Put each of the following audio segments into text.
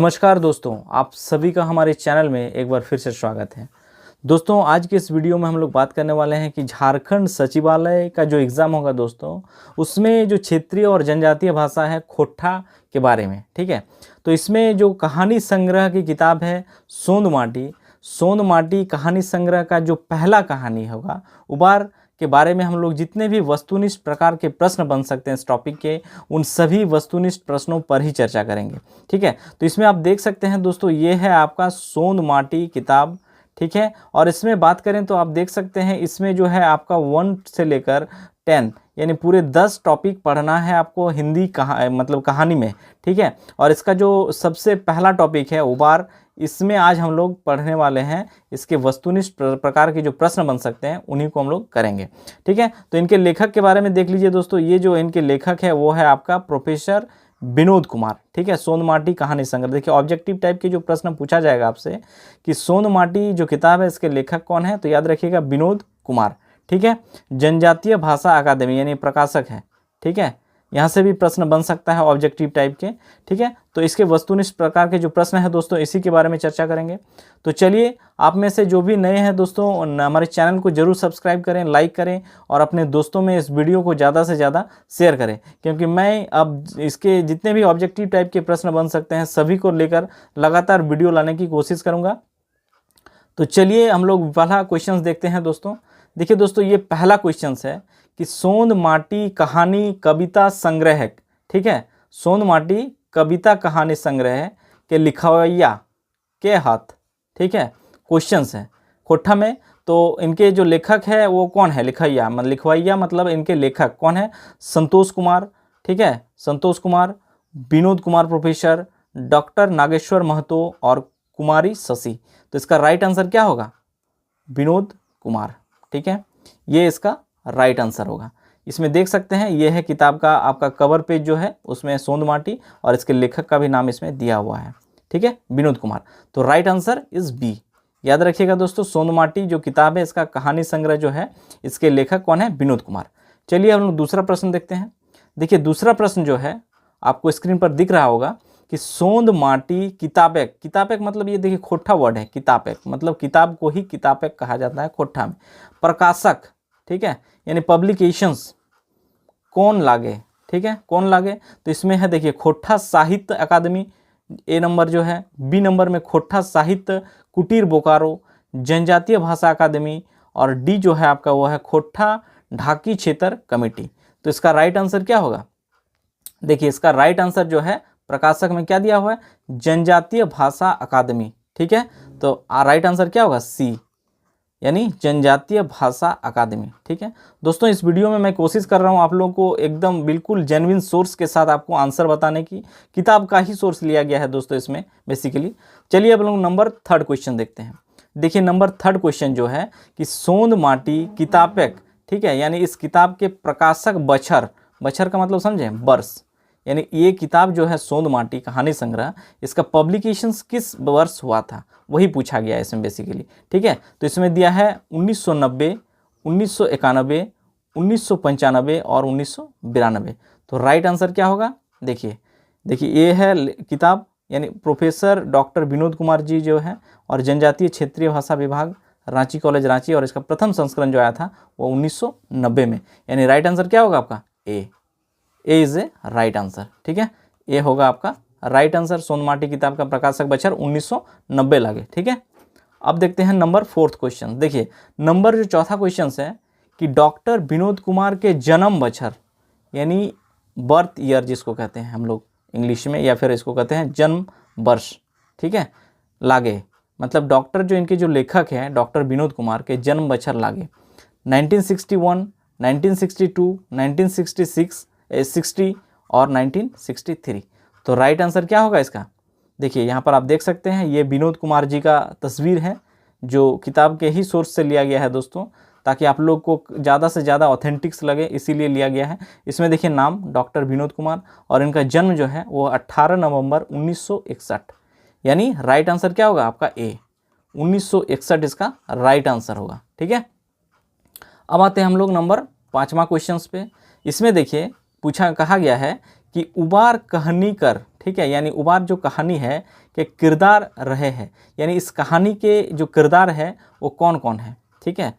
नमस्कार दोस्तों, आप सभी का हमारे चैनल में एक बार फिर से स्वागत है। दोस्तों, आज के इस वीडियो में हम लोग बात करने वाले हैं कि झारखंड सचिवालय का जो एग्ज़ाम होगा दोस्तों, उसमें जो क्षेत्रीय और जनजातीय भाषा है खोट्ठा के बारे में। ठीक है, तो इसमें जो कहानी संग्रह की किताब है सोंद माटी कहानी संग्रह का जो पहला कहानी होगा उबार के बारे में हम लोग जितने भी वस्तुनिष्ठ प्रकार के प्रश्न बन सकते हैं इस टॉपिक के, उन सभी वस्तुनिष्ठ प्रश्नों पर ही चर्चा करेंगे। ठीक है, तो इसमें आप देख सकते हैं दोस्तों, ये है आपका सोंद माटी किताब। ठीक है, और इसमें बात करें तो आप देख सकते हैं इसमें जो है आपका 1 से लेकर 10 यानी पूरे 10 टॉपिक पढ़ना है आपको हिंदी कहानी में। ठीक है, और इसका जो सबसे पहला टॉपिक है उबार, इसमें आज हम लोग पढ़ने वाले हैं। इसके वस्तुनिष्ठ प्रकार के जो प्रश्न बन सकते हैं उन्हीं को हम लोग करेंगे। ठीक है, तो इनके लेखक के बारे में देख लीजिए दोस्तों, ये जो इनके लेखक है वो है आपका प्रोफेसर विनोद कुमार। ठीक है, सोंद माटी कहानी संग्रह। देखिए, ऑब्जेक्टिव टाइप के जो प्रश्न पूछा जाएगा आपसे कि सोंद माटी जो किताब है इसके लेखक कौन है, तो याद रखिएगा विनोद कुमार। ठीक है, जनजातीय भाषा अकादमी यानी प्रकाशक है। ठीक है, यहाँ से भी प्रश्न बन सकता है ऑब्जेक्टिव टाइप के। ठीक है, तो इसके वस्तुनिष्ठ प्रकार के जो प्रश्न है दोस्तों, इसी के बारे में चर्चा करेंगे। तो चलिए, आप में से जो भी नए हैं दोस्तों, हमारे चैनल को जरूर सब्सक्राइब करें, लाइक करें और अपने दोस्तों में इस वीडियो को ज़्यादा से ज़्यादा शेयर करें, क्योंकि मैं अब इसके जितने भी ऑब्जेक्टिव टाइप के प्रश्न बन सकते हैं सभी को लेकर लगातार वीडियो लाने की कोशिश करूँगा। तो चलिए हम लोग पहला क्वेश्चन देखते हैं दोस्तों। देखिए दोस्तों, ये पहला क्वेश्चन है कि सोंद माटी कहानी कविता संग्रह है। ठीक है, सोंद माटी कविता कहानी संग्रह के लिखवैया के हाथ। ठीक है, क्वेश्चंस है खोट्ठा में, तो इनके जो लेखक है वो कौन है, लिखवैया मतलब इनके लेखक कौन है, संतोष कुमार। ठीक है, संतोष कुमार, विनोद कुमार प्रोफेसर, डॉक्टर नागेश्वर महतो और कुमारी शशि। तो इसका राइट आंसर क्या होगा, विनोद कुमार। ठीक है, ये इसका राइट आंसर होगा। इसमें देख सकते हैं ये है किताब का आपका कवर पेज जो है, उसमें सोंद माटी और इसके लेखक का भी नाम इसमें दिया हुआ है। ठीक है, विनोद कुमार। तो राइट आंसर इज बी। याद रखिएगा दोस्तों, सोंद माटी जो किताब है इसका कहानी संग्रह जो है, इसके लेखक कौन है, विनोद कुमार। चलिए हम लोग दूसरा प्रश्न देखते हैं। देखिए, दूसरा प्रश्न जो है आपको स्क्रीन पर दिख रहा होगा कि सोंद माटी किताबेक मतलब ये देखिए खोट्ठा वर्ड है, किताबेक मतलब किताब को ही किताबेक कहा जाता है खोट्ठा में। प्रकाशक, ठीक है, यानी पब्लिकेशंस कौन लागे। ठीक है, कौन लागे, तो इसमें है देखिए खोट्ठा साहित्य अकादमी, ए नंबर जो है। बी नंबर में खोट्ठा साहित्य कुटीर बोकारो जनजातीय भाषा अकादमी, और डी जो है आपका वो है खोट्ठा ढाकी क्षेत्र कमेटी। तो इसका राइट आंसर क्या होगा, देखिए इसका राइट आंसर जो है प्रकाशक में क्या दिया हुआ है, जनजातीय भाषा अकादमी। ठीक है, तो राइट आंसर क्या होगा, सी यानी जनजातीय भाषा अकादमी। ठीक है दोस्तों, इस वीडियो में मैं कोशिश कर रहा हूँ आप लोगों को एकदम बिल्कुल जेन्युइन सोर्स के साथ आपको आंसर बताने की। किताब का ही सोर्स लिया गया है दोस्तों इसमें बेसिकली। चलिए अब लोग नंबर 3 क्वेश्चन देखते हैं। देखिए नंबर 3 क्वेश्चन जो है कि सोंद माटी किताबेक, ठीक है, यानी इस किताब के प्रकाशक बछर का मतलब समझे, वर्ष, यानी ये किताब जो है सोंद माटी कहानी संग्रह, इसका पब्लिकेशंस किस वर्ष हुआ था वही पूछा गया है इसमें बेसिकली। ठीक है, तो इसमें दिया है 1990, 1991, 1995 और 1992। तो राइट आंसर क्या होगा, देखिए ये है किताब, यानी प्रोफेसर डॉक्टर विनोद कुमार जी जो है, और जनजातीय क्षेत्रीय भाषा विभाग, रांची कॉलेज रांची, और इसका प्रथम संस्करण जो आया था वो 1990 में। यानी राइट आंसर क्या होगा आपका, ए इज ए राइट आंसर। ठीक है, ये होगा आपका राइट आंसर। सोंद माटी किताब का प्रकाशक बछर 1990 लागे। ठीक है, अब देखते हैं नंबर 4 क्वेश्चन। देखिए नंबर जो चौथा क्वेश्चन है कि डॉक्टर विनोद कुमार के जन्म बछर, यानी बर्थ ईयर जिसको कहते हैं हम लोग इंग्लिश में, या फिर इसको कहते हैं जन्म वर्ष। ठीक है, लागे मतलब डॉक्टर जो इनके जो लेखक हैं डॉक्टर विनोद कुमार के जन्म बछर लागे 1961, 1962, 1966, 60 और 1963। तो राइट आंसर क्या होगा इसका, देखिए यहाँ पर आप देख सकते हैं ये विनोद कुमार जी का तस्वीर है जो किताब के ही सोर्स से लिया गया है दोस्तों, ताकि आप लोग को ज़्यादा से ज़्यादा ऑथेंटिक्स लगे, इसीलिए लिया गया है। इसमें देखिए नाम डॉक्टर विनोद कुमार, और इनका जन्म जो है वो 18 नवंबर 1961, यानी राइट आंसर क्या होगा आपका ए, 1961 इसका राइट आंसर होगा। ठीक है, अब आते हैं हम लोग नंबर 5वां क्वेश्चन पे। इसमें देखिए कहा गया है कि उबार कहनीकर, ठीक है, यानी उबार जो कहानी है कि किरदार रहे हैं, यानी इस कहानी के जो किरदार है वो कौन कौन है। ठीक है,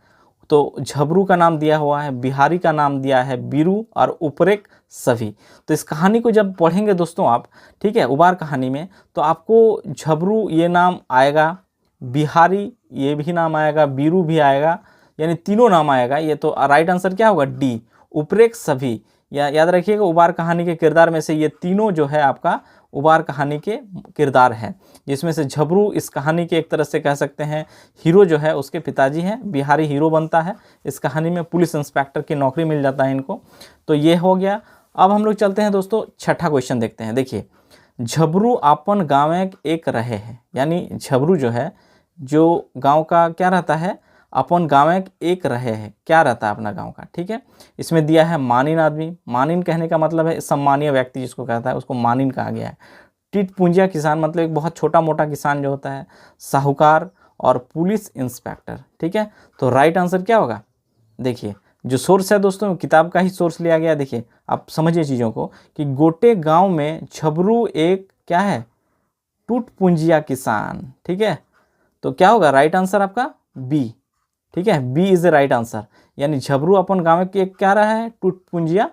तो झबरू का नाम दिया हुआ है, बिहारी का नाम दिया है, बीरू और उपरेक सभी। तो इस कहानी को जब पढ़ेंगे दोस्तों आप, ठीक है, उबार कहानी में, तो आपको झबरू ये नाम आएगा, बिहारी ये भी नाम आएगा, बीरू भी आएगा, यानी तीनों नाम आएगा। ये तो राइट आंसर क्या होगा, डी, उपरेक सभी। याद रखिएगा, उबार कहानी के किरदार में से ये तीनों जो है आपका उबार कहानी के किरदार है, जिसमें से झबरू इस कहानी के एक तरह से कह सकते हैं हीरो जो है उसके पिताजी हैं, बिहारी हीरो बनता है इस कहानी में, पुलिस इंस्पेक्टर की नौकरी मिल जाता है इनको। तो ये हो गया। अब हम लोग चलते हैं दोस्तों, छठा क्वेश्चन देखते हैं। देखिए, झबरू आपन गाँव एक रहे हैं, यानी झबरू जो है जो गाँव का क्या रहता है, अपन गाँव एक रहे हैं, क्या रहता है अपना गांव का। ठीक है, इसमें दिया है मानिन आदमी, मानिन कहने का मतलब है सम्मानीय व्यक्ति जिसको कहता है उसको मानिन कहा गया है। टिट पूंजिया किसान मतलब एक बहुत छोटा मोटा किसान जो होता है, साहूकार और पुलिस इंस्पेक्टर। ठीक है, तो राइट आंसर क्या होगा, देखिए जो सोर्स है दोस्तों किताब का ही सोर्स लिया गया। देखिए आप समझिए चीज़ों को कि गोटे गाँव में झबरू एक क्या है, टूट पूंजिया किसान। ठीक है, तो क्या होगा राइट आंसर आपका बी। ठीक है, B is the right answer, यानी झबरू अपन गाँव के एक क्या रहा है, टूट पूंजिया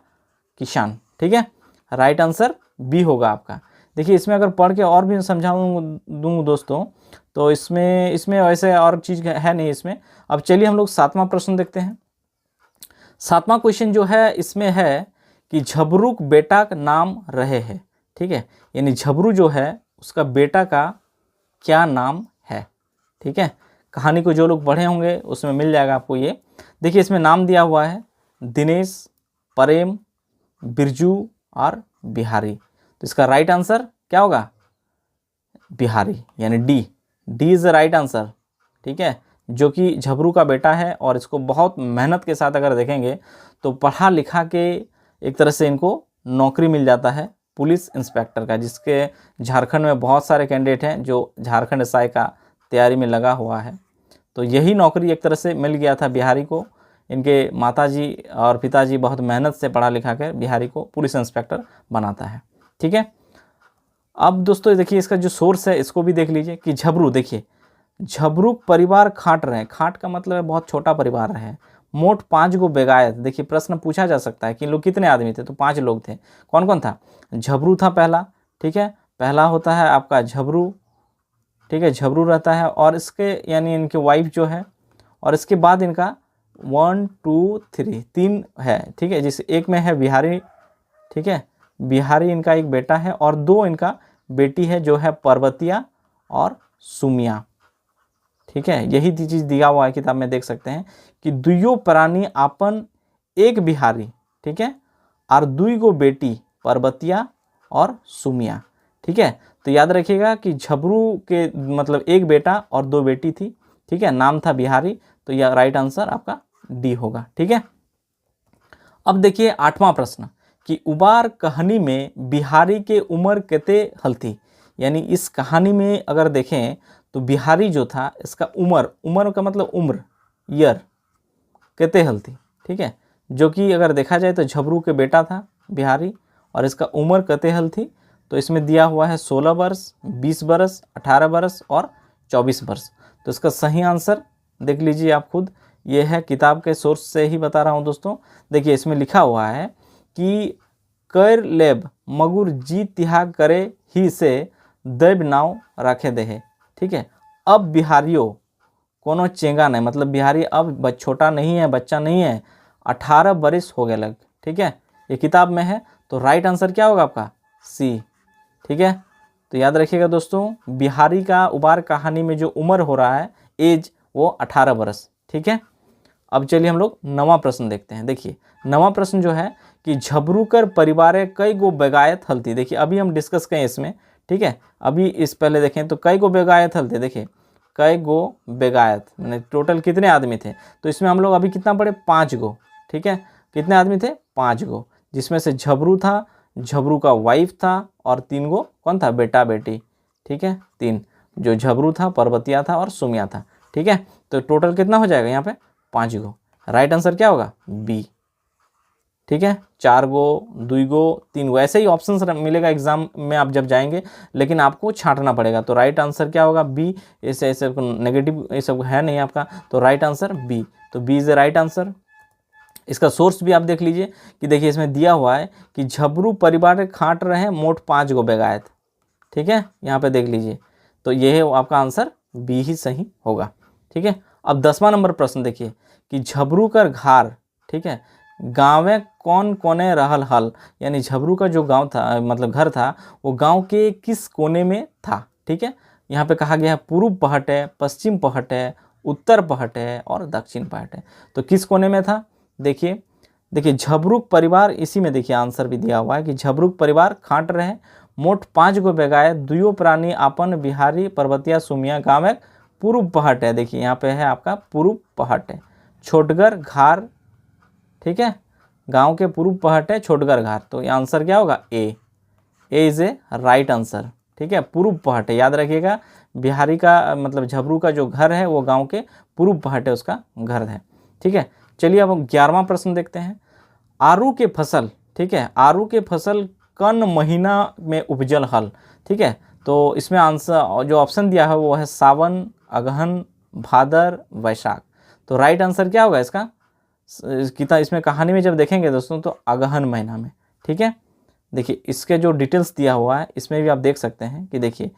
किसान। ठीक है, राइट आंसर बी होगा आपका। देखिए इसमें अगर पढ़ के और भी समझाऊँ दोस्तों तो इसमें वैसे और चीज़ है नहीं इसमें। अब चलिए हम लोग सातवां प्रश्न देखते हैं। सातवां क्वेश्चन जो है इसमें है कि झबरू बेटा का नाम रहे हैं। ठीक है, यानी झबरू जो है उसका बेटा का क्या नाम है। ठीक है, कहानी को जो लोग पढ़े होंगे उसमें मिल जाएगा आपको ये। देखिए इसमें नाम दिया हुआ है दिनेश, प्रेम, बिरजू और बिहारी। तो इसका राइट आंसर क्या होगा, बिहारी, यानी D, D is the right answer. ठीक है, जो कि झबरू का बेटा है और इसको बहुत मेहनत के साथ अगर देखेंगे तो पढ़ा लिखा के एक तरह से इनको नौकरी मिल जाता है पुलिस इंस्पेक्टर का, जिसके झारखंड में बहुत सारे कैंडिडेट हैं जो झारखंड एसआई का तैयारी में लगा हुआ है। तो यही नौकरी एक तरह से मिल गया था बिहारी को। इनके माताजी और पिताजी बहुत मेहनत से पढ़ा लिखा कर बिहारी को पुलिस इंस्पेक्टर बनाता है। ठीक है, अब दोस्तों देखिए इसका जो सोर्स है इसको भी देख लीजिए कि झबरू, देखिए झबरू परिवार खाट रहे, खाट का मतलब है बहुत छोटा परिवार रहे, मोट 5 गो बेगायत। देखिए प्रश्न पूछा जा सकता है कि लोग कितने आदमी थे, तो 5 लोग थे। कौन कौन था, झबरू था पहला। ठीक है, पहला होता है आपका झबरू। ठीक है, झबरू रहता है और इसके यानी इनके वाइफ जो है, और इसके बाद इनका 1 2 3 3 है। ठीक है, जिस एक में है बिहारी। ठीक है, बिहारी इनका एक बेटा है और 2 इनका बेटी है जो है पर्वतिया और सुमिया। ठीक है, यही चीज़ दिया हुआ है किताब में, देख सकते हैं कि दुइयो प्राणी आपन एक बिहारी। ठीक है, और 2 गो बेटी पर्वतिया और सुमिया। ठीक है, तो याद रखिएगा कि झबरू के मतलब एक बेटा और 2 बेटी थी। ठीक है, नाम था बिहारी, तो यह राइट आंसर आपका डी होगा। ठीक है, अब देखिए 8वां प्रश्न कि उबार कहानी में बिहारी के उम्र कितने हल थी। यानी इस कहानी में अगर देखें तो बिहारी जो था इसका उम्र का मतलब उम्र, ईयर, कितने हल थी। ठीक है, जो कि अगर देखा जाए तो झबरू के बेटा था बिहारी और इसका उम्र कितने हल थी। तो इसमें दिया हुआ है 16 वर्ष, 20 वर्ष, 18 वर्ष और 24 वर्ष। तो इसका सही आंसर देख लीजिए आप खुद, ये है किताब के सोर्स से ही बता रहा हूँ दोस्तों। देखिए इसमें लिखा हुआ है कि कर लेब मगुर जी तिहाग करे ही से दैब नाव रखे दे। ठीक है, अब बिहारियों कोनो चेंगा नहीं, मतलब बिहारी अब छोटा नहीं है, बच्चा नहीं है, 18 वर्ष हो गए लग। ठीक है, ये किताब में है, तो राइट आंसर क्या होगा आपका, सी। ठीक है, तो याद रखिएगा दोस्तों बिहारी का उबार कहानी में जो उम्र हो रहा है एज, वो 18 वर्ष। ठीक है, अब चलिए हम लोग 9वां प्रश्न देखते हैं। देखिए 9वां प्रश्न जो है कि झबरूकर परिवार कई गो बेगायत हल थी। देखिए अभी हम डिस्कस करें इसमें। ठीक है, अभी इस पहले देखें तो कई गो बेगायत हल थे। देखिए कई गो बेगायत मैंने टोटल कितने आदमी थे, तो इसमें हम लोग अभी कितना पढ़े, 5 गो। ठीक है, कितने आदमी थे, 5 गो, जिसमें से झबरू था, झबरू का वाइफ था और 3 गो कौन था, बेटा बेटी। ठीक है, 3, जो झबरू था, पर्वतिया था और सुमिया था। ठीक है, तो टोटल कितना हो जाएगा यहाँ पे, 5 गो। राइट आंसर क्या होगा, बी। ठीक है, 4 गो, 2 गो, 3 गो, ऐसे ही ऑप्शन मिलेगा एग्जाम में आप जब जाएंगे, लेकिन आपको छांटना पड़ेगा। तो राइट आंसर क्या होगा? बी। ऐसे ऐसे नेगेटिव ये सब है नहीं आपका, तो राइट आंसर बी। तो B is the right answer. इसका सोर्स भी आप देख लीजिए कि देखिए इसमें दिया हुआ है कि झबरू परिवार खाट रहे मोट 5 गो बेगायत। ठीक है, यहाँ पे देख लीजिए, तो ये है आपका आंसर बी ही सही होगा। ठीक है, अब 10वां नंबर प्रश्न देखिए कि झबरू कर घार, ठीक है, गाँवे कौन कोने रहल हल, यानी झबरू का जो गांव था, मतलब घर था, वो गांव के किस कोने में था। ठीक है, यहाँ पे कहा गया है पूर्व पहट है, पश्चिम पहट है, उत्तर पहट है और दक्षिण पहट है। तो किस कोने में था? देखिए देखिए झबरूक परिवार, इसी में देखिए आंसर भी दिया हुआ है कि झबरूक परिवार खाट रहे मोट 5 गो बेगाए, दुयो प्राणी आपन बिहारी पर्वतिया सुमिया गाँव पूर्व पहट है। देखिए यहाँ पे है आपका पूर्व पहट है, छोटगर घार। ठीक है, गांव के पूर्व पहट है छोटगर घार। तो ये आंसर क्या होगा? ए इज ए राइट आंसर। ठीक है, पूर्व पहट है, याद रखिएगा, बिहारी का मतलब झबरू का जो घर है वो गांव के पूर्व पहट है, उसका घर है। ठीक है, चलिए अब हम 11वां प्रश्न देखते हैं। आरू के फसल, ठीक है, आरू के फसल कौन महीना में उपजल हल। ठीक है, तो इसमें आंसर जो ऑप्शन दिया है वो है सावन, अगहन, भादर, वैशाख। तो राइट आंसर क्या होगा इसका? इसमें कहानी में जब देखेंगे दोस्तों तो अगहन महीना में। ठीक है, देखिए इसके जो डिटेल्स दिया हुआ है इसमें भी आप देख सकते हैं कि देखिए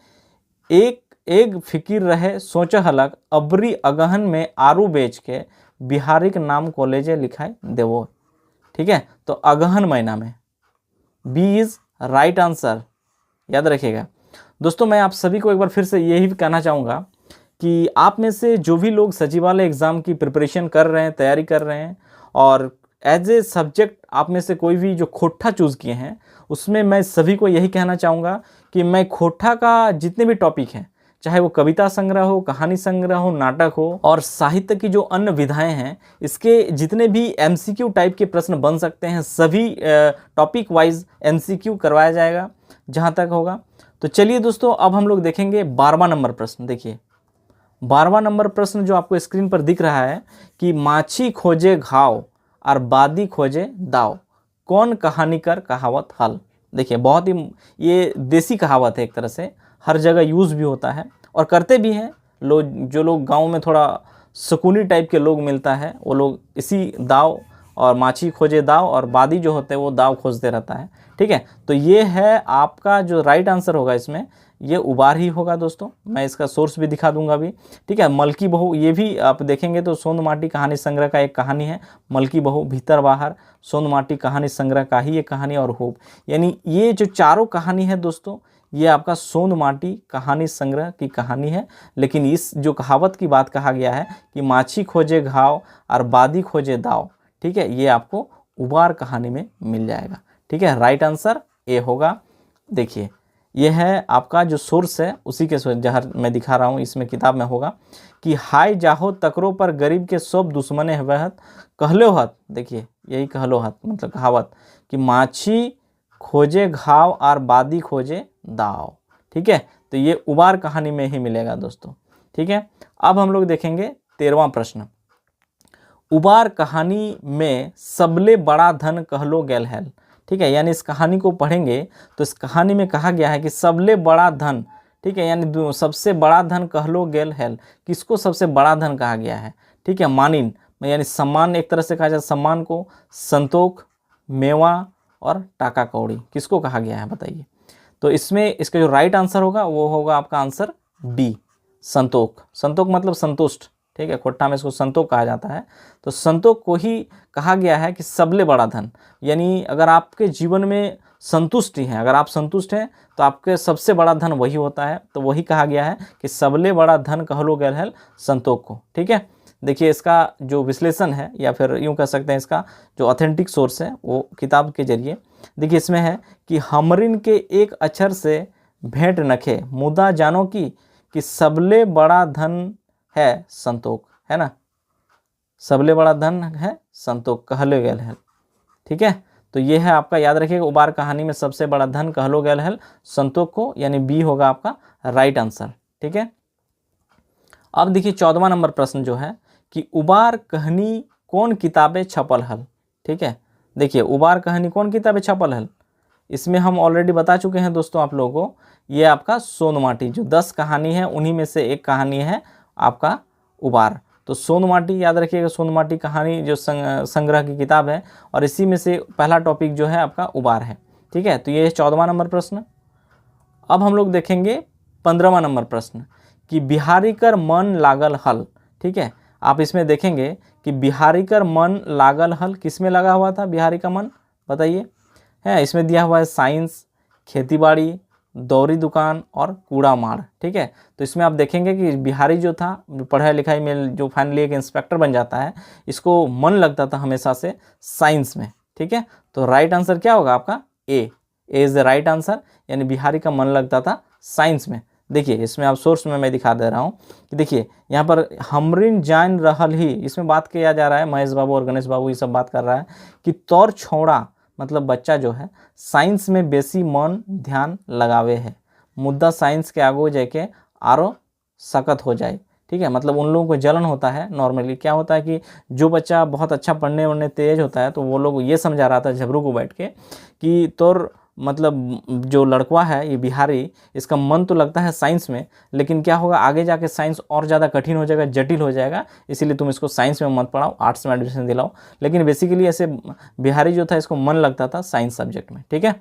एक फिकिर रहे सोच हलक अबरी अगहन में आरू बेच के बिहारी के नाम कॉलेजे लिखाई देवो। ठीक है, तो अगहन महीना में, बी इज राइट आंसर, याद रखिएगा। दोस्तों मैं आप सभी को एक बार फिर से यही कहना चाहूँगा कि आप में से जो भी लोग सचिवालय एग्ज़ाम की प्रिपरेशन कर रहे हैं, तैयारी कर रहे हैं, और एज ए सब्जेक्ट आप में से कोई भी जो खोटा चूज़ किए हैं, उसमें मैं सभी को यही कहना चाहूँगा कि मैं खोटा का जितने भी टॉपिक हैं, चाहे वो कविता संग्रह हो, कहानी संग्रह हो, नाटक हो, और साहित्य की जो अन्य विधाएं हैं, इसके जितने भी एमसीक्यू टाइप के प्रश्न बन सकते हैं, सभी टॉपिक वाइज एमसीक्यू करवाया जाएगा जहाँ तक होगा। तो चलिए दोस्तों अब हम लोग देखेंगे 12वां नंबर प्रश्न। देखिए 12वां नंबर प्रश्न जो आपको स्क्रीन पर दिख रहा है कि माछी खोजे घाव और बादी खोजे दाव, कौन कहानी कर कहावत हल। देखिए बहुत ही ये देसी कहावत है, एक तरह से हर जगह यूज़ भी होता है और करते भी हैं लोग। जो लोग गांव में थोड़ा सुकूनी टाइप के लोग मिलता है, वो लोग इसी दाव और माछी खोजे दाव और बादी जो होते हैं वो दाव खोजते रहता है। ठीक है, तो ये है आपका जो राइट आंसर होगा, इसमें ये उबार ही होगा दोस्तों। मैं इसका सोर्स भी दिखा दूंगा अभी। ठीक है, मलकी बहू, ये भी आप देखेंगे तो सोंद माटी कहानी संग्रह का एक कहानी है, मलकी बहू, भीतर बाहर, सोंद माटी कहानी संग्रह का ही एक कहानी, और होप, यानी ये जो चारों कहानी है दोस्तों, ये आपका सोंद माटी कहानी संग्रह की कहानी है। लेकिन इस जो कहावत की बात कहा गया है कि माछी खोजे घाव और बादी खोजे दाव, ठीक है, ये आपको उबार कहानी में मिल जाएगा। ठीक है, राइट आंसर ए होगा। देखिए ये है आपका जो सोर्स है, उसी के जहाँ मैं दिखा रहा हूँ, इसमें किताब में होगा कि हाय जाहो तकरो पर गरीब के सब दुश्मने वहत कहलो हत। देखिए यही कहलो हत मतलब कहावत कि माछी खोजे घाव और बादी खोजे दाव। ठीक है, तो ये उबार कहानी में ही मिलेगा दोस्तों। ठीक है, अब हम लोग देखेंगे 13वां प्रश्न। उबार कहानी में सबले बड़ा धन कहलो गेल है। ठीक है, यानी इस कहानी को पढ़ेंगे तो इस कहानी में कहा गया है कि सबले बड़ा धन, ठीक है, यानी सबसे बड़ा धन कहलो गेल है। किसको सबसे बड़ा धन कहा गया है? ठीक है, मानिन, यानी सम्मान, एक तरह से कहा जाए सम्मान को, संतोख, मेवा और टाका कौड़ी, किसको कहा गया है बताइए। तो इसमें इसका जो राइट आंसर होगा वो होगा आपका आंसर बी, संतोख। संतोख मतलब संतुष्ट। ठीक है, खोट्टा में इसको संतोख कहा जाता है। तो संतोख को ही कहा गया है कि सबले बड़ा धन, यानी अगर आपके जीवन में संतुष्टि है, अगर आप संतुष्ट हैं तो आपके सबसे बड़ा धन वही होता है। तो वही कहा गया है कि सबले बड़ा धन कहलो गेल है संतोख को। ठीक है, देखिए इसका जो विश्लेषण है, या फिर यूँ कह सकते हैं इसका जो ऑथेंटिक सोर्स है, वो किताब के जरिए देखिए इसमें है कि हमरिन के एक अक्षर से भेंट नखे मुदा जानो कि सबले बड़ा धन है संतोख, है ना, सबले बड़ा धन है संतोख कहलो गेल है। ठीक है, तो ये है आपका, याद रखिएगा, उबार कहानी में सबसे बड़ा धन कहलो गेल है संतोख को, यानी बी होगा आपका राइट आंसर। ठीक है, अब देखिए 14वां नंबर प्रश्न जो है कि उबार कहानी कौन किताबें छपल हल। ठीक है, देखिए उबार कहानी कौन किताब छपल है, इसमें हम ऑलरेडी बता चुके हैं दोस्तों आप लोगों को, ये आपका सोनमाटी, जो 10 कहानी है उन्हीं में से एक कहानी है आपका उबार। तो सोनमाटी याद रखिएगा, सोनमाटी कहानी जो संग्रह की किताब है, और इसी में से पहला टॉपिक जो है आपका उबार है। ठीक है, तो ये 14वां नंबर प्रश्न। अब हम लोग देखेंगे 15वां नंबर प्रश्न कि बिहारी कर मन लागल हल। ठीक है, आप इसमें देखेंगे कि बिहारी कर मन लागल हल, किस में लगा हुआ था बिहारी का मन, बताइए। है इसमें दिया हुआ है साइंस, खेतीबाड़ी, दौरी दुकान और कूड़ा मार। ठीक है, तो इसमें आप देखेंगे कि बिहारी जो था, पढ़ाई लिखाई में जो फाइनली एक इंस्पेक्टर बन जाता है, इसको मन लगता था हमेशा से साइंस में। ठीक है, तो राइट आंसर क्या होगा आपका, ए इज द राइट आंसर, यानी बिहारी का मन लगता था साइंस में। देखिए इसमें आप सोर्स में मैं दिखा दे रहा हूँ कि देखिए यहाँ पर हमरिन जान रहल ही, इसमें बात किया जा रहा है, महेश बाबू और गणेश बाबू ये सब बात कर रहा है कि तौर छौड़ा मतलब बच्चा जो है साइंस में बेसी मन ध्यान लगावे है, मुद्दा साइंस के आगो जाके आरो सकत हो जाए। ठीक है, मतलब उन लोगों को जलन होता है। नॉर्मली क्या होता है कि जो बच्चा बहुत अच्छा पढ़ने वढ़ने तेज होता है, तो वो लोग ये समझा रहा था झबरू को बैठ के कि तोर मतलब जो लड़का है ये बिहारी, इसका मन तो लगता है साइंस में, लेकिन क्या होगा आगे जाके साइंस और ज़्यादा कठिन हो जाएगा, जटिल हो जाएगा, इसीलिए तुम इसको साइंस में मत पढ़ाओ, आर्ट्स में एडमिशन दिलाओ। लेकिन बेसिकली ऐसे बिहारी जो था इसको मन लगता था साइंस सब्जेक्ट में। ठीक है,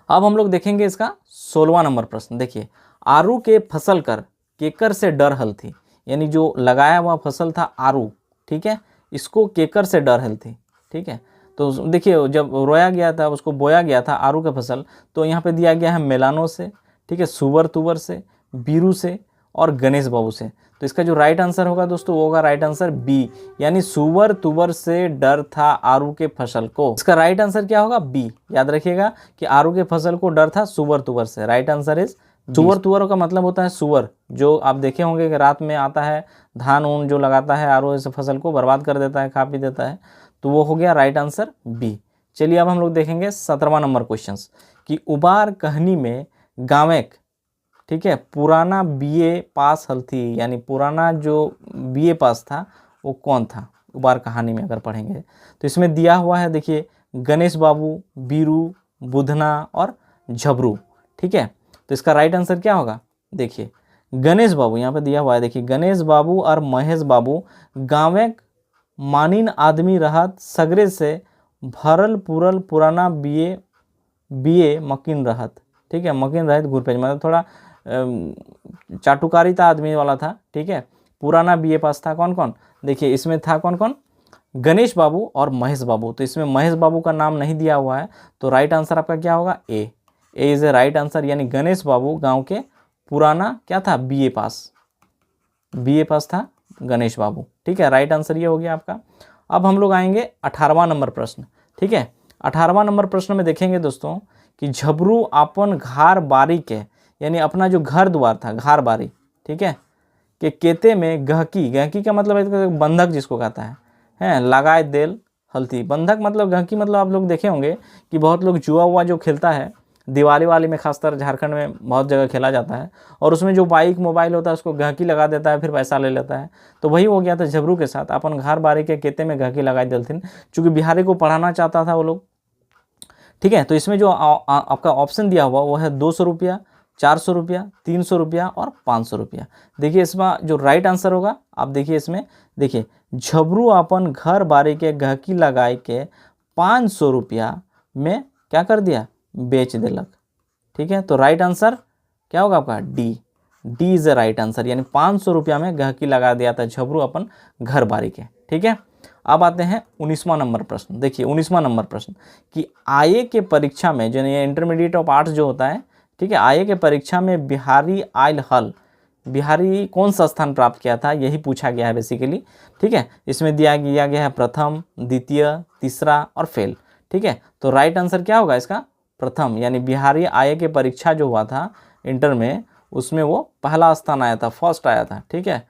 अब हम लोग देखेंगे इसका 16वां नंबर प्रश्न। देखिए आरू के फसल कर केकर से डर हल थी, यानी जो लगाया हुआ फसल था आरू, ठीक है, इसको केकर से डर हल थी। ठीक है, तो देखिए जब रोया गया था, उसको बोया गया था आरू का फसल, तो यहाँ पे दिया गया है मेलानो से, ठीक है, सुवर तुवर से, बीरू से और गणेश बाबू से। तो इसका जो राइट आंसर होगा दोस्तों वो होगा राइट आंसर बी, यानी सुवर तुवर से डर था आरू के फसल को। इसका राइट आंसर क्या होगा, बी। याद रखिएगा कि आरू के फसल को डर था सुवर तुवर से। राइट आंसर इज सुवर तुवर का मतलब होता है सुअर, जो आप देखे होंगे कि रात में आता है, धान ऊन जो लगाता है आरू इस फसल को बर्बाद कर देता है, खा पी देता है। तो वो हो गया राइट आंसर बी। चलिए अब हम लोग देखेंगे 17वां नंबर क्वेश्चन कि उबार कहानी में गावेक, ठीक है, पुराना बीए पास हल थी, यानी पुराना जो बीए पास था वो कौन था उबार कहानी में अगर पढ़ेंगे तो इसमें दिया हुआ है। देखिए गणेश बाबू, बीरू, बुधना और झबरू। ठीक है, तो इसका राइट आंसर क्या होगा, देखिए गणेश बाबू यहाँ पे दिया हुआ है। देखिए गणेश बाबू और महेश बाबू गावेक मानिन आदमी रहत, सगरे से भरल पुरल पुराना बीए मकीन रहत। ठीक है, मकीन रहत घुरपेज, मतलब थोड़ा चाटुकारिता आदमी वाला था। ठीक है, पुराना बीए पास था कौन कौन, देखिए इसमें था कौन कौन, गणेश बाबू और महेश बाबू। तो इसमें महेश बाबू का नाम नहीं दिया हुआ है, तो राइट आंसर आपका क्या होगा, ए इज ए राइट आंसर, यानी गणेश बाबू गांव के पुराना क्या था, बीए पास था गणेश बाबू। ठीक है, राइट आंसर ये हो गया आपका। अब हम लोग आएंगे 18वां नंबर प्रश्न। ठीक है, 18वां नंबर प्रश्न में देखेंगे दोस्तों कि झबरू अपन घर बारी के, यानी अपना जो घर द्वार था घर बारी, ठीक है, कि केते में गहकी का मतलब है बंधक जिसको कहता है लगाए देल हल्थी। बंधक मतलब गहकी मतलब आप लोग देखे होंगे कि बहुत लोग जुआ हुआ जो खेलता है, दिवाली वाली में खासकर झारखंड में बहुत जगह खेला जाता है, और उसमें जो बाइक मोबाइल होता है उसको गहकी लगा देता है, फिर पैसा ले लेता है। तो वही हो गया था झबरू के साथ, अपन घर बारी के केते में गहकी लगाई देलथिन, चूँकि बिहारी को पढ़ाना चाहता था वो लोग। ठीक है, तो इसमें जो आपका ऑप्शन दिया हुआ वो है 200 रुपया, 400 रुपया, 300 रुपया और 500 रुपया। देखिए इसमें जो राइट आंसर होगा, आप देखिए इसमें, देखिए झबरू अपन घर बारी के गहकी लगाए के 500 रुपया में क्या कर दिया, बेच दिलक। ठीक है, तो राइट आंसर क्या होगा आपका, D is the right answer, यानी 500 रुपया में गहकी लगा दिया था झबरू अपन घर बारी के। ठीक है, अब आते हैं 19वां नंबर प्रश्न। देखिए 19वां नंबर प्रश्न कि आईए के परीक्षा में, जो ये इंटरमीडिएट ऑफ आर्ट्स जो होता है, ठीक है, आईए के परीक्षा में बिहारी आयल हल, बिहारी कौन सा स्थान प्राप्त किया था, यही पूछा गया है बेसिकली। ठीक है, इसमें दिया गया है प्रथम, द्वितीय, तीसरा और फेल। ठीक है, तो राइट आंसर क्या होगा इसका, प्रथम, यानी बिहारी आईए के परीक्षा जो हुआ था इंटर में, उसमें वो पहला स्थान आया था, फर्स्ट आया था। ठीक है,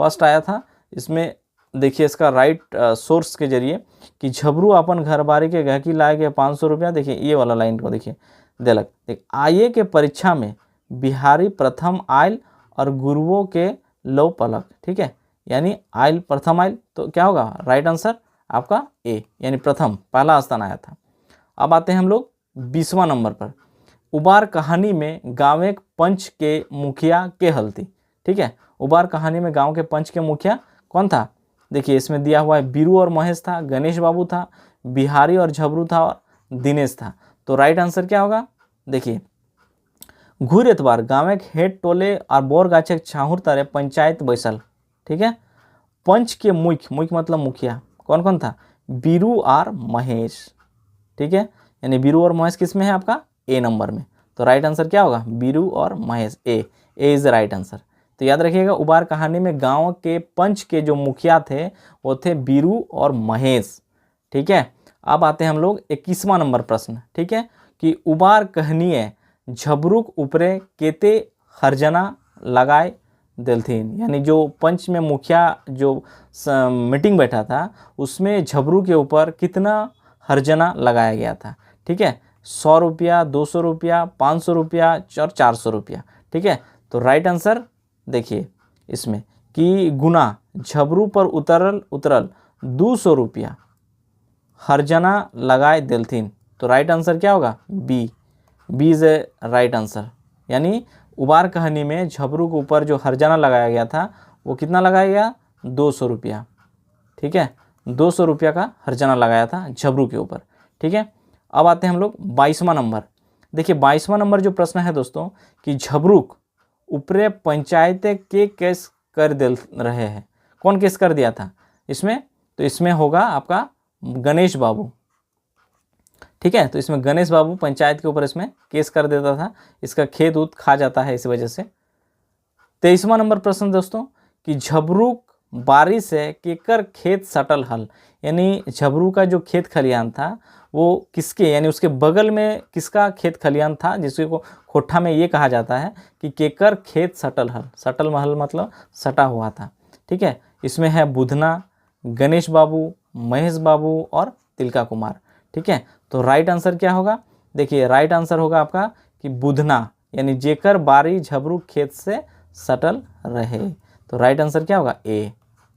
फर्स्ट आया था। इसमें देखिए इसका राइट सोर्स के जरिए कि झबरू अपन घर बारी के गहकी लाए के 500 रुपया, देखिए ये वाला लाइन को देखिए देलक, देख आईए के परीक्षा में बिहारी प्रथम आयल और गुरुओं के लो पलक। ठीक है, यानी आयल प्रथम आयल, तो क्या होगा राइट आंसर आपका ए, यानी प्रथम पहला स्थान आया था। अब आते हैं हम लोग 20वां नंबर पर। उबार कहानी में गाँव के पंच के मुखिया के हलती। ठीक है, उबार कहानी में गांव के पंच के मुखिया कौन था? देखिए इसमें दिया हुआ है बीरू और महेश था, गणेश बाबू था, बिहारी और झबरू था और दिनेश था। तो राइट आंसर क्या होगा? देखिए घूर एतबार गाँव के हेड टोले और बोर गाछे छाहुर तारे पंचायत बैसल। ठीक है, पंच के मुख्य, मुख्य मतलब मुखिया कौन कौन था? बीरू और महेश। ठीक है, यानी बीरू और महेश किस में है? आपका ए नंबर में। तो राइट आंसर क्या होगा? बीरू और महेश, ए इज द राइट आंसर। तो याद रखिएगा उबार कहानी में गांव के पंच के जो मुखिया थे वो थे बीरू और महेश। ठीक है, अब आते हैं हम लोग 21वां नंबर प्रश्न। ठीक है, कि उबार कहनीय झबरुक ऊपरे केते हरजना लगाए दिलथीन, यानी जो पंच में मुखिया जो मीटिंग बैठा था उसमें झबरू के ऊपर कितना हरजना लगाया गया था? ठीक है, 100 रुपया, 200 रुपया, 500 रुपया और 400 रुपया। ठीक है, तो राइट आंसर देखिए इसमें कि गुना झबरू पर उतरल 200 रुपया हरजना लगाए दिलथीन। तो राइट आंसर क्या होगा? B is a right answer. यानी उबार कहानी में झबरू के ऊपर जो हरजाना लगाया गया था वो कितना लगाया गया? 200 रुपया। ठीक है, 200 रुपया का हरजाना लगाया था झबरू के ऊपर। ठीक है, अब आते हैं हम लोग 22वां नंबर। देखिए 22वां नंबर जो प्रश्न है दोस्तों कि झबरूक ऊपरे पंचायत के केस कर दे रहे हैं। कौन केस कर दिया था इसमें? तो इसमें होगा आपका गणेश बाबू। ठीक है, तो इसमें गणेश बाबू पंचायत के ऊपर इसमें केस कर देता था, इसका खेत उत खा जाता है इस वजह से। 23वां नंबर प्रश्न दोस्तों कि झबरूक बारिश से केकर खेत सटल हल, यानी झबरू का जो खेत खलियान था वो किसके, यानी उसके बगल में किसका खेत खलियान था, जिसको खोठा में ये कहा जाता है कि केकर खेत सटल हल। सटल महल मतलब सटा हुआ था। ठीक है, इसमें है बुधना, गणेश बाबू, महेश बाबू और तिलका कुमार। ठीक है, तो राइट आंसर क्या होगा? देखिए राइट आंसर होगा आपका कि बुधना, यानी जेकर बारी झबरू खेत से सटल रहे। तो राइट आंसर क्या होगा? ए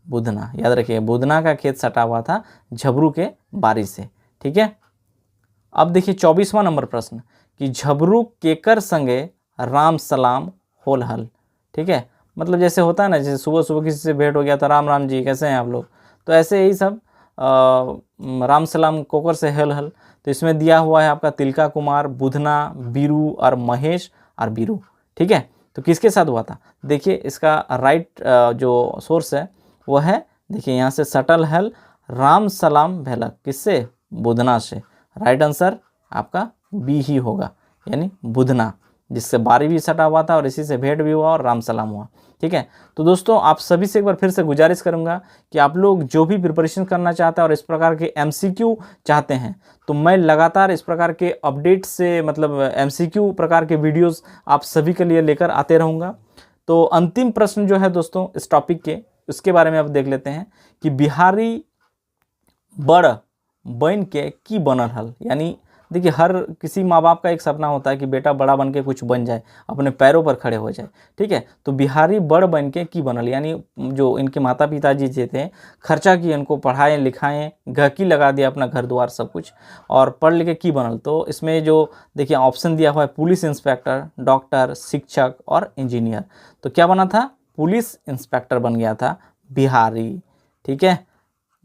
बुधना। याद रखिए बुधना का खेत सटा हुआ था झबरू के बारी से। ठीक है, अब देखिए 24वां नंबर प्रश्न कि झबरू केकर संगे राम सलाम होल हल। ठीक है, मतलब जैसे होता है ना, जैसे सुबह सुबह किसी से भेंट हो गया तो राम राम जी कैसे हैं आप लोग, तो ऐसे ही सब राम सलाम कोकर से हेल हल। तो इसमें दिया हुआ है आपका तिलका कुमार, बुधना, बीरू और महेश और बीरू। ठीक है, तो किसके साथ हुआ था? देखिए इसका राइट जो सोर्स है वो है, देखिए यहाँ से सटल हल राम सलाम भेलक, किससे? बुधना से। राइट आंसर आपका बी ही होगा, यानी बुधना, जिससे बारी भी सटा हुआ था और इसी से भेंट भी हुआ और राम सलाम हुआ। ठीक है, तो दोस्तों आप सभी से एक बार फिर से गुजारिश करूंगा कि आप लोग जो भी प्रिपरेशन करना चाहते हैं और इस प्रकार के एमसीक्यू चाहते हैं तो मैं लगातार इस प्रकार के अपडेट से, मतलब एमसीक्यू प्रकार के वीडियोस आप सभी के लिए लेकर आते रहूँगा। तो अंतिम प्रश्न जो है दोस्तों इस टॉपिक के, उसके बारे में अब देख लेते हैं कि बिहारी बड़ बन के की बनल हल। यानी देखिए हर किसी माँ बाप का एक सपना होता है कि बेटा बड़ा बन के कुछ बन जाए, अपने पैरों पर खड़े हो जाए। ठीक है, तो बिहारी बड़ बन के की बनल, यानी जो इनके माता पिताजी जो थे खर्चा किए, इनको पढ़ाएं लिखाएं, गहकी लगा दिया अपना घर द्वार सब कुछ, और पढ़ लिख के की बनल। तो इसमें जो देखिए ऑप्शन दिया हुआ है पुलिस इंस्पेक्टर, डॉक्टर, शिक्षक और इंजीनियर। तो क्या बना था? पुलिस इंस्पेक्टर बन गया था बिहारी। ठीक है,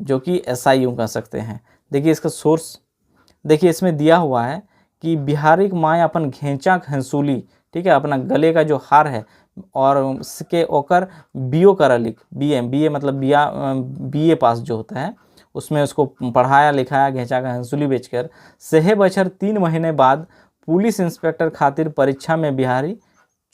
जो कि SI यूँ कह सकते हैं। देखिए इसका सोर्स देखिए इसमें दिया हुआ है कि बिहारी की माँ अपन घेंचा घंसूली, ठीक है, अपना गले का जो हार है और उसके ओकर BO करलिक, BA मतलब BA पास जो होता है उसमें उसको पढ़ाया लिखाया घेंचा का हंसुली बेचकर। सेहे बछर 3 महीने बाद पुलिस इंस्पेक्टर खातिर परीक्षा में बिहारी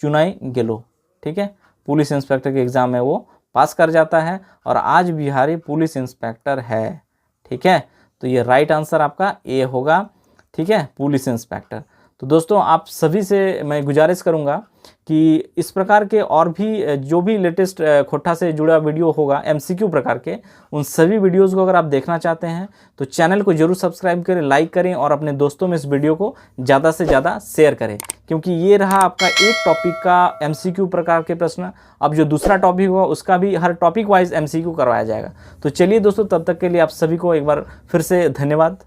चुनाई गेलो। ठीक है, पुलिस इंस्पेक्टर के एग्ज़ाम में वो पास कर जाता है और आज बिहारी पुलिस इंस्पेक्टर है। ठीक है, तो ये राइट आंसर आपका ए होगा। ठीक है, पुलिस इंस्पेक्टर। तो दोस्तों आप सभी से मैं गुजारिश करूंगा कि इस प्रकार के और भी जो भी लेटेस्ट खोट्टा से जुड़ा वीडियो होगा एमसीक्यू प्रकार के, उन सभी वीडियोस को अगर आप देखना चाहते हैं तो चैनल को जरूर सब्सक्राइब करें, लाइक करें और अपने दोस्तों में इस वीडियो को ज़्यादा से ज़्यादा शेयर करें, क्योंकि ये रहा आपका एक टॉपिक का एमसीक्यू प्रकार के प्रश्न। अब जो दूसरा टॉपिक होगा उसका भी हर टॉपिक वाइज एमसीक्यू करवाया जाएगा। तो चलिए दोस्तों, तब तक के लिए आप सभी को एक बार फिर से धन्यवाद।